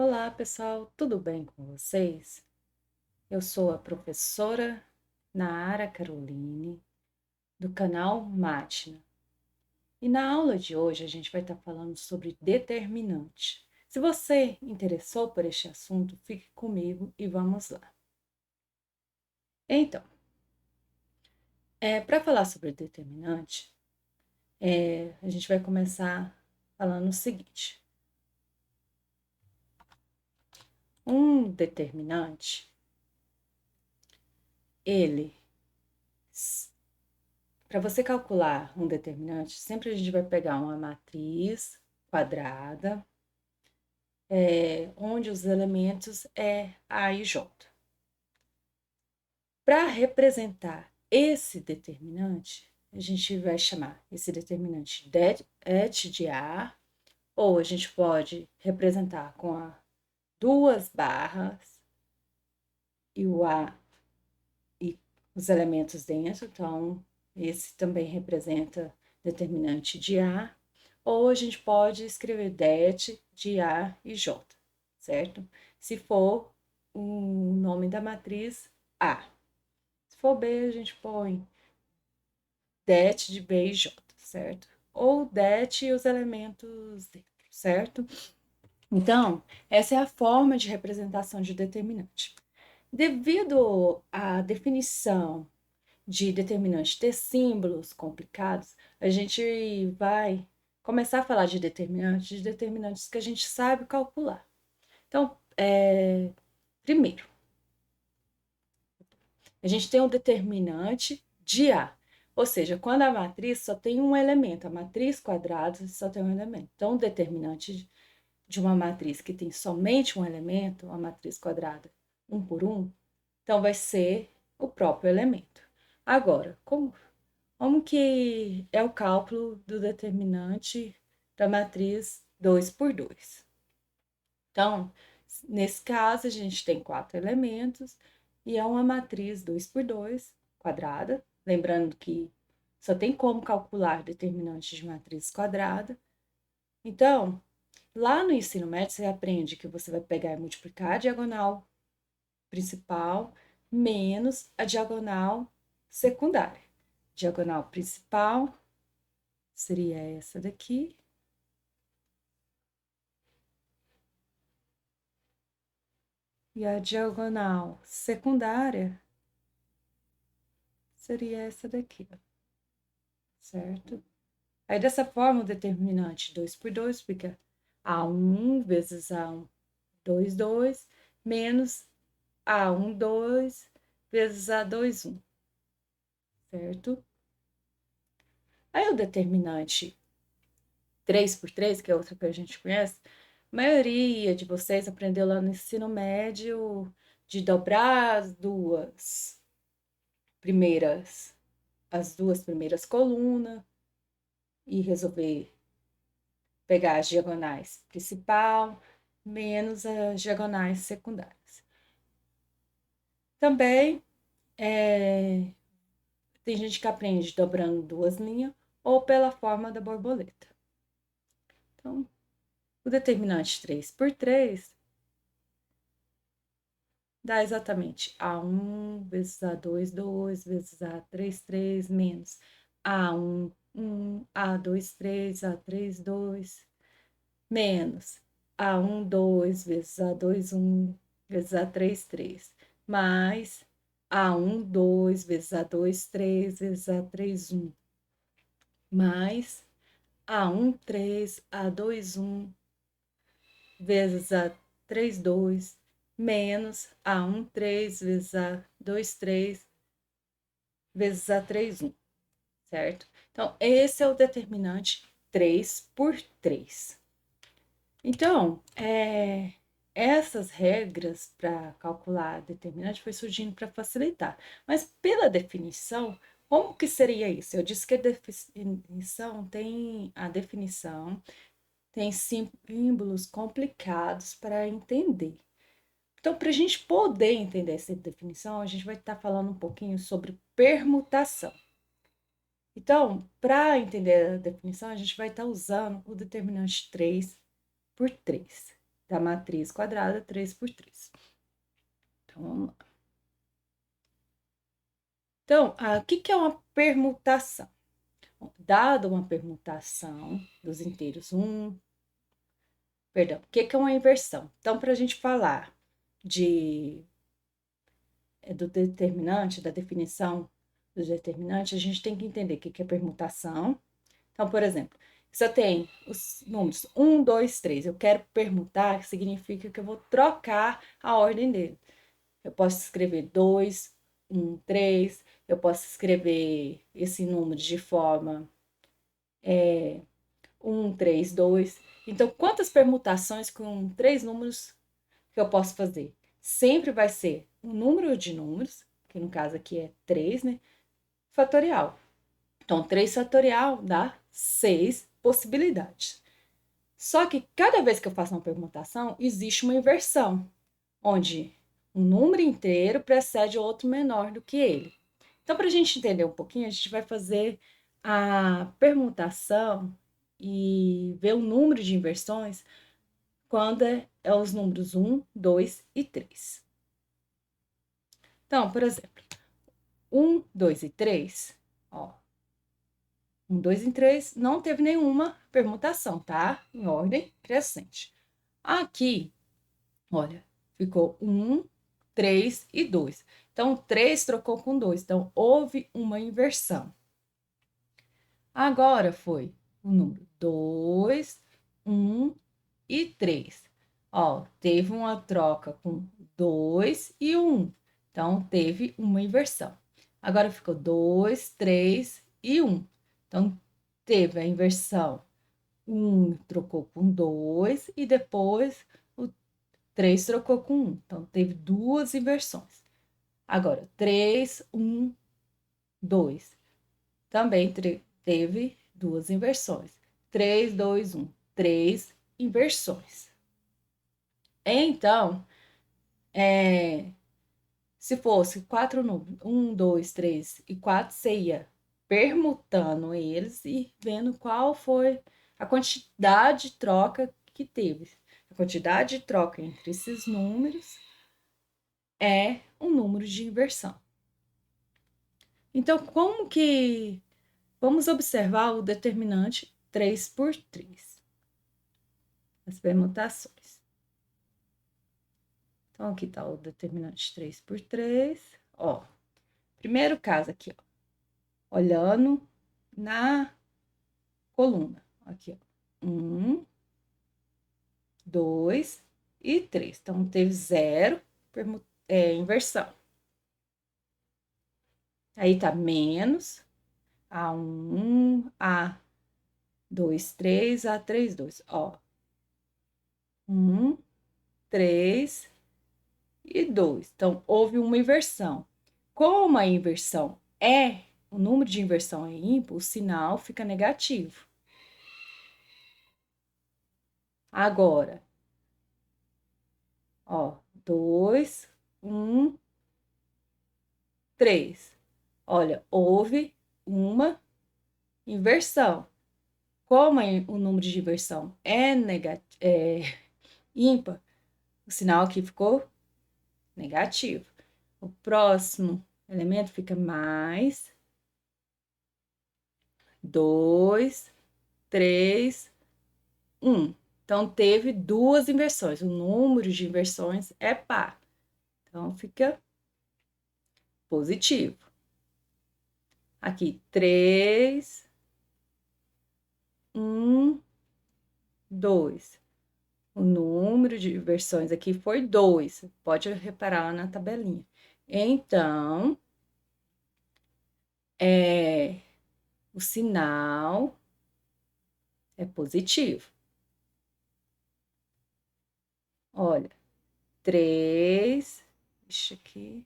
Olá, pessoal, tudo bem com vocês? Eu sou a professora Naara Caroline, do canal Mátina. E na aula de hoje a gente vai estar falando sobre determinante. Se você interessou por este assunto, fique comigo e vamos lá. Então, para falar sobre determinante, a gente vai começar falando o seguinte: um determinante, ele para você calcular um determinante, sempre a gente vai pegar uma matriz quadrada, onde os elementos é A e J. Para representar esse determinante, a gente vai chamar esse determinante de A, ou a gente pode representar com duas barras e o A e os elementos dentro, então esse também representa determinante de A, ou a gente pode escrever det de A e J, certo? Se for o nome da matriz A. Se for B, a gente põe det de B e J, certo? Ou det e os elementos dentro, certo? Então, essa é a forma de representação de determinante. Devido à definição de determinante ter símbolos complicados, a gente vai começar a falar de determinantes que a gente sabe calcular. Então, primeiro, a gente tem um determinante de A, ou seja, quando a matriz só tem um elemento, a matriz quadrada só tem um elemento. Então, o determinante de uma matriz que tem somente um elemento, a matriz quadrada, um por um, então vai ser o próprio elemento. Agora, como que é o cálculo do determinante da matriz 2 por 2? Então, nesse caso, a gente tem 4 elementos e é uma matriz 2 por 2 quadrada. Lembrando que só tem como calcular determinante de matriz quadrada. Então, lá no ensino médio, você aprende que você vai pegar e multiplicar a diagonal principal menos a diagonal secundária. Diagonal principal seria essa daqui. E a diagonal secundária seria essa daqui, ó, certo? Aí, dessa forma, o determinante 2 por 2 fica A1 vezes A1, 2, 2, menos A1, 2 vezes A2, 1, certo? Aí, o determinante 3 por 3, que é outra que a gente conhece, a maioria de vocês aprendeu lá no ensino médio de dobrar as duas primeiras colunas e resolver pegar as diagonais principal menos as diagonais secundárias. Também tem gente que aprende dobrando duas linhas ou pela forma da borboleta. Então, o determinante 3 por 3 dá exatamente A1 vezes A2, 2 vezes A3, 3, menos A1, 1, A2, 3, A3, 2, menos A1, 2 vezes A2, 1 vezes A3, 3, mais A1, 2 vezes A2, 3 vezes A3, 1, mais A1, 3, A2, 1 vezes A3, 2, menos A1, 3 vezes A2, 3 vezes A3, 1, certo? Então, esse é o determinante 3 por 3. Então, essas regras para calcular determinante foi surgindo para facilitar. Mas pela definição, como que seria isso? Eu disse que a definição tem símbolos complicados para entender. Então, para a gente poder entender essa definição, a gente vai estar falando um pouquinho sobre permutação. Então, para entender a definição, a gente vai estar usando o determinante 3 por 3. da matriz quadrada 3 por 3. Então, vamos lá. Então, o que é uma permutação? Dada uma permutação dos inteiros 1, perdão, o que é uma inversão? Então, para a gente falar do determinante, da definição do determinante, a gente tem que entender o que é permutação. Então, por exemplo, se eu tenho os números 1, 2, 3, eu quero permutar, significa que eu vou trocar a ordem dele. Eu posso escrever 2, 1, 3, eu posso escrever esse número de forma 1, 3, 2. Então, quantas permutações com 3 números que eu posso fazer? Sempre vai ser um número de números, que no caso aqui é 3, né? Fatorial. Então, 3 fatorial dá 6 possibilidades. Só que cada vez que eu faço uma permutação, existe uma inversão, onde um número inteiro precede outro menor do que ele. Então, para a gente entender um pouquinho, a gente vai fazer a permutação e ver o número de inversões quando é os números 1, 2 e 3. Então, por exemplo, 1, 2 e 3, ó. 1, 2 e 3 não teve nenhuma permutação, tá? Em ordem crescente. Aqui, olha, ficou 1, 3 e 2. Então, 3 trocou com 2. Então, houve uma inversão. Agora foi o número 2, 1 e 3. Ó, teve uma troca com 2 e 1. Então, teve uma inversão. Agora ficou 2, 3 e 1. Então, teve a inversão. 1 trocou com 2 e depois o 3 trocou com 1. Então, teve duas inversões. Agora, 3, 1, 2. Também teve duas inversões. 3, 2, 1. 3 inversões. Então, se fosse 4 números, 1, 2, 3 e 4, você ia permutando eles e vendo qual foi a quantidade de troca que teve. A quantidade de troca entre esses números é um número de inversão. Então, como que... Vamos observar o determinante 3 por 3. As permutações. Então, aqui está o determinante 3 por 3. Ó, primeiro caso aqui, ó. Olhando na coluna. Aqui, ó. 1, 2 e 3. Então, teve 0, inversão. Aí tá menos A1, A2, 3, A3, 2. Ó. 1, 3 e 2. Então, houve uma inversão. Como a inversão o número de inversão é ímpar, o sinal fica negativo. Agora, ó, 2, 1, 3. Olha, houve uma inversão. Como o número de inversão é ímpar, o sinal aqui ficou negativo. O próximo elemento fica mais 2, 3, 1. Então, teve duas inversões. O número de inversões é par. Então, fica positivo. Aqui, 3, 1, 2. O número de inversões aqui foi 2. Pode reparar na tabelinha. Então, o sinal é positivo. Olha, 3, deixa aqui.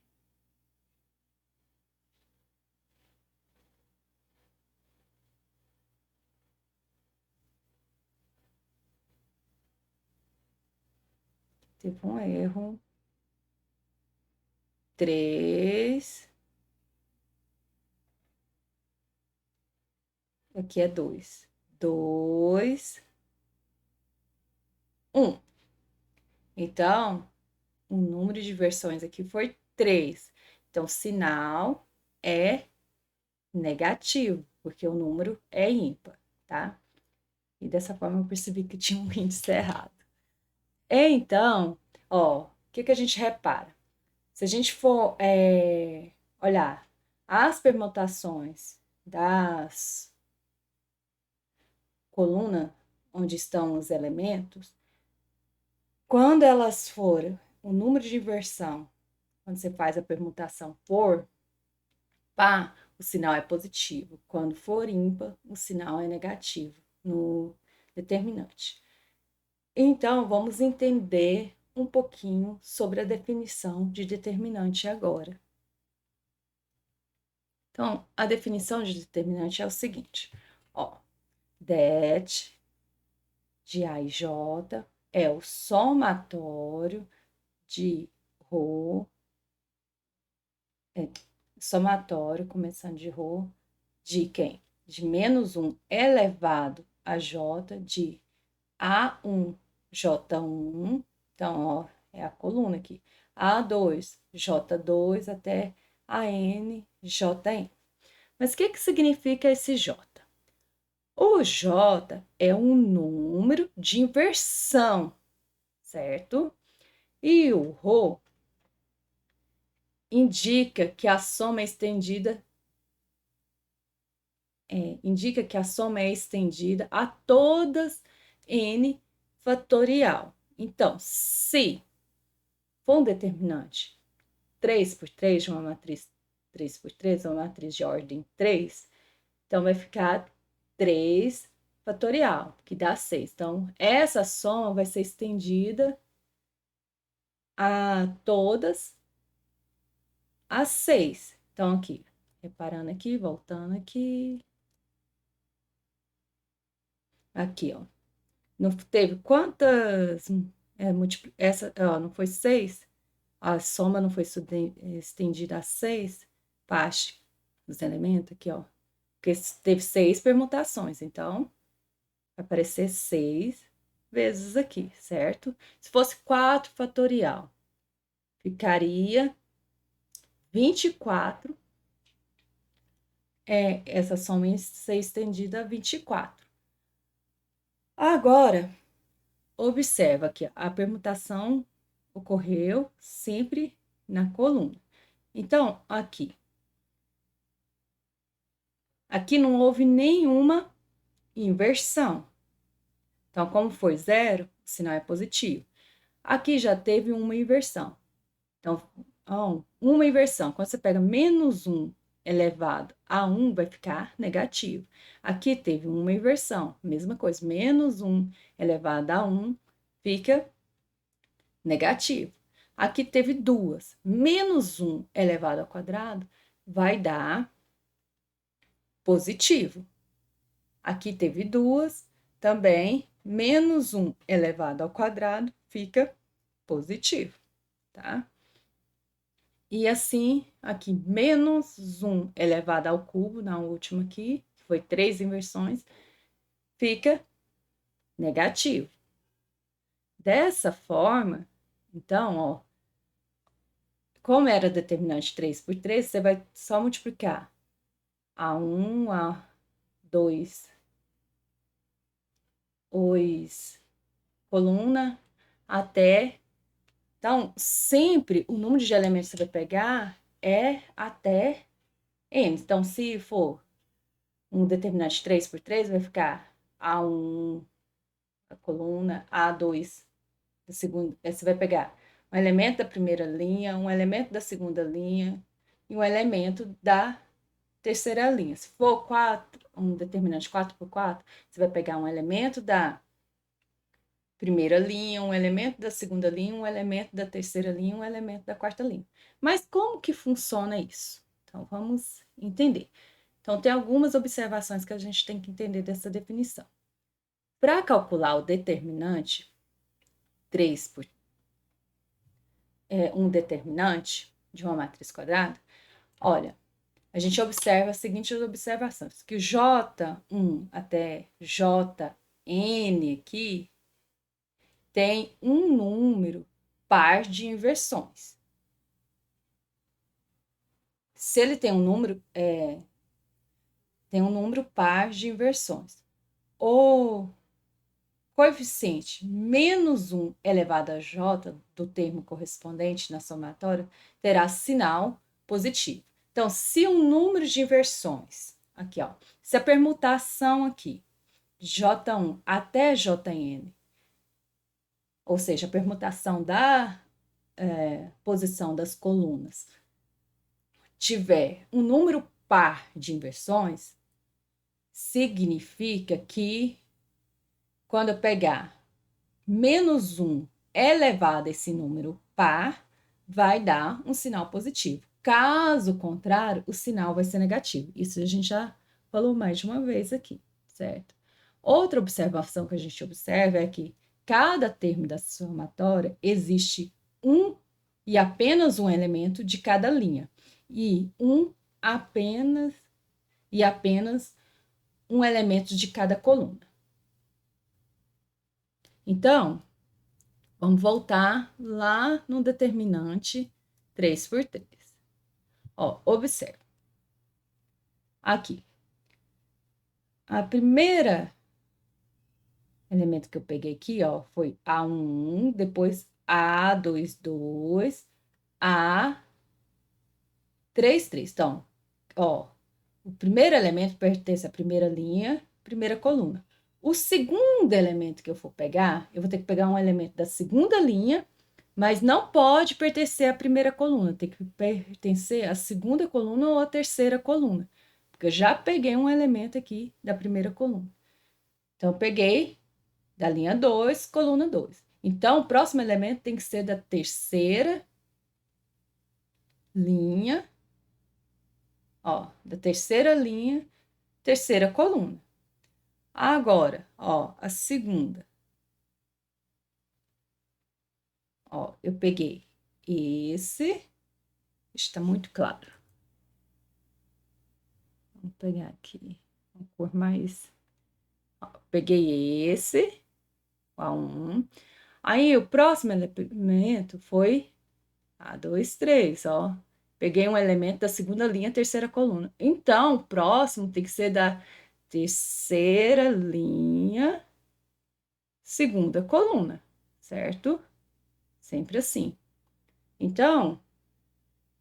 Teve um erro. 3. Aqui é 2. 2, 1. Então, o número de inversões aqui foi 3. Então, o sinal é negativo, porque o número é ímpar, tá? E dessa forma eu percebi que tinha um índice errado. Então, ó, o que a gente repara? Se a gente for olhar as permutações das colunas onde estão os elementos, quando elas forem o número de inversão, quando você faz a permutação por par, o sinal é positivo. Quando for ímpar, o sinal é negativo no determinante. Então, vamos entender um pouquinho sobre a definição de determinante agora. Então, a definição de determinante é o seguinte, ó, det de A e J é o somatório de ρ, somatório, começando de ρ, de quem? De menos 1 elevado a J de A1, J1, então, ó, é a coluna aqui, A2, J2 até AN, JN. Mas o que significa esse J? O J é um número de inversão, certo? E o ρ indica que a soma é estendida, a todas n fatorial. Então, se for um determinante 3 por 3 de uma matriz 3 por 3, uma matriz de ordem 3, então vai ficar 3 fatorial, que dá 6. Então, essa soma vai ser estendida a todas as 6. Então, aqui, reparando aqui, voltando aqui. Aqui, ó. Não teve quantas... essa, ó, não foi 6? A soma não foi estendida a 6? Parte dos elementos aqui, ó. Porque teve 6 permutações, então vai aparecer 6 vezes aqui, certo? Se fosse 4 fatorial, ficaria 24. Essa soma ia ser estendida a 24. Agora, observa que a permutação ocorreu sempre na coluna. Então, aqui não houve nenhuma inversão. Então, como foi 0, o sinal é positivo. Aqui já teve uma inversão. Então, uma inversão. Quando você pega menos 1 elevado a 1, vai ficar negativo. Aqui teve uma inversão. Mesma coisa. Menos 1 elevado a 1 fica negativo. Aqui teve duas. Menos 1 elevado ao quadrado vai dar positivo. Aqui teve duas. Também, menos 1 elevado ao quadrado fica positivo, tá? E assim, aqui, menos 1 elevado ao cubo, na última aqui, que foi 3 inversões, fica negativo. Dessa forma, então, ó, como era determinante 3 por 3, você vai só multiplicar A1, A2, coluna, até... Então, sempre o número de elementos que você vai pegar é até n. Então, se for um determinante 3 por 3, vai ficar A1, a coluna, A2, a segunda, você vai pegar um elemento da primeira linha, um elemento da segunda linha e um elemento da terceira linha. Se for um determinante 4 por 4, você vai pegar um elemento da primeira linha, um elemento da segunda linha, um elemento da terceira linha, um elemento da quarta linha. Mas como que funciona isso? Então, vamos entender. Então, tem algumas observações que a gente tem que entender dessa definição. Para calcular o determinante, 3 por um determinante de uma matriz quadrada, olha, a gente observa as seguintes observações, que o J1 até Jn aqui tem um número par de inversões. Se ele tem um número par de inversões. O coeficiente menos 1 elevado a j do termo correspondente na somatória terá sinal positivo. Então, se o número de inversões, aqui ó, se a permutação aqui, J1 até Jn, ou seja, a permutação da posição das colunas, tiver um número par de inversões, significa que quando eu pegar menos 1 elevado a esse número par, vai dar um sinal positivo. Caso contrário, o sinal vai ser negativo. Isso a gente já falou mais de uma vez aqui, certo? Outra observação que a gente observa é que cada termo da somatória existe um e apenas um elemento de cada linha. E apenas um elemento de cada coluna. Então, vamos voltar lá no determinante 3 por 3. Ó, observa. Aqui. A primeira elemento que eu peguei aqui, ó, foi A1, depois A22, A33. Então, ó, o primeiro elemento pertence à primeira linha, primeira coluna. O segundo elemento que eu for pegar, eu vou ter que pegar um elemento da segunda linha, mas não pode pertencer à primeira coluna, tem que pertencer à segunda coluna ou à terceira coluna, porque eu já peguei um elemento aqui da primeira coluna. Então, eu peguei da linha 2, coluna 2. Então, o próximo elemento tem que ser da terceira linha, ó, da terceira linha, terceira coluna. Agora, ó, a segunda. Ó, eu peguei esse, está muito claro. Vamos pegar aqui uma cor mais. Ó, peguei esse, A1. Aí, o próximo elemento foi A23, ó. Peguei um elemento da segunda linha, terceira coluna. Então, o próximo tem que ser da terceira linha, segunda coluna, certo? Sempre assim. Então,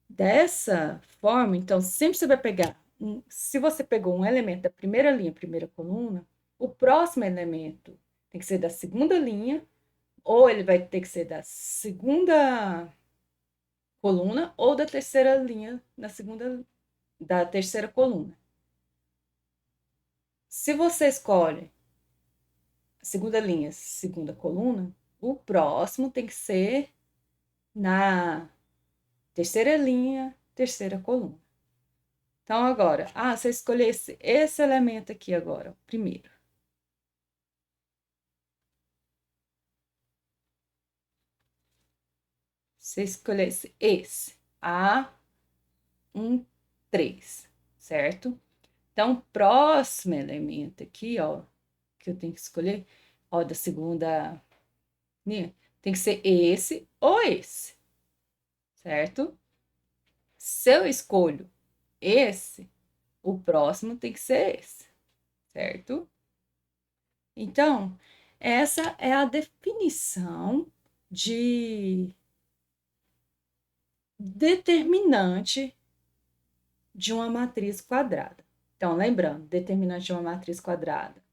dessa forma, então, sempre você vai pegar, se você pegou um elemento da primeira linha, primeira coluna, o próximo elemento tem que ser da segunda linha, ou ele vai ter que ser da segunda coluna, ou da terceira linha, da terceira coluna. Se você escolhe a segunda linha, segunda coluna, o próximo tem que ser na terceira linha, terceira coluna. Então, agora, você escolhesse esse elemento aqui agora, primeiro. Você escolhesse esse, A13, certo? Então, o próximo elemento aqui, ó, que eu tenho que escolher, ó, da segunda linha, tem que ser esse ou esse, certo? Se eu escolho esse, o próximo tem que ser esse, certo? Então, essa é a definição de determinante de uma matriz quadrada. Então, lembrando, determinante de uma matriz quadrada.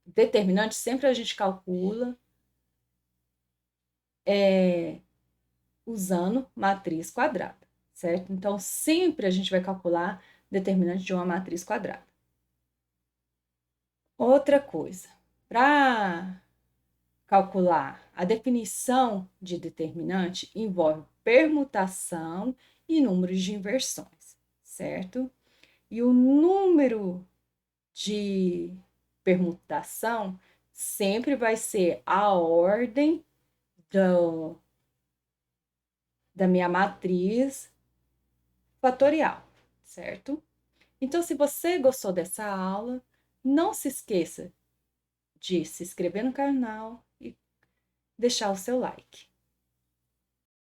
Determinante sempre a gente calcula usando matriz quadrada, certo? Então, sempre a gente vai calcular determinante de uma matriz quadrada. Outra coisa, para calcular a definição de determinante, envolve permutação e números de inversões, certo? E o número de permutação sempre vai ser a ordem da minha matriz fatorial, certo? Então, se você gostou dessa aula, não se esqueça de se inscrever no canal e deixar o seu like.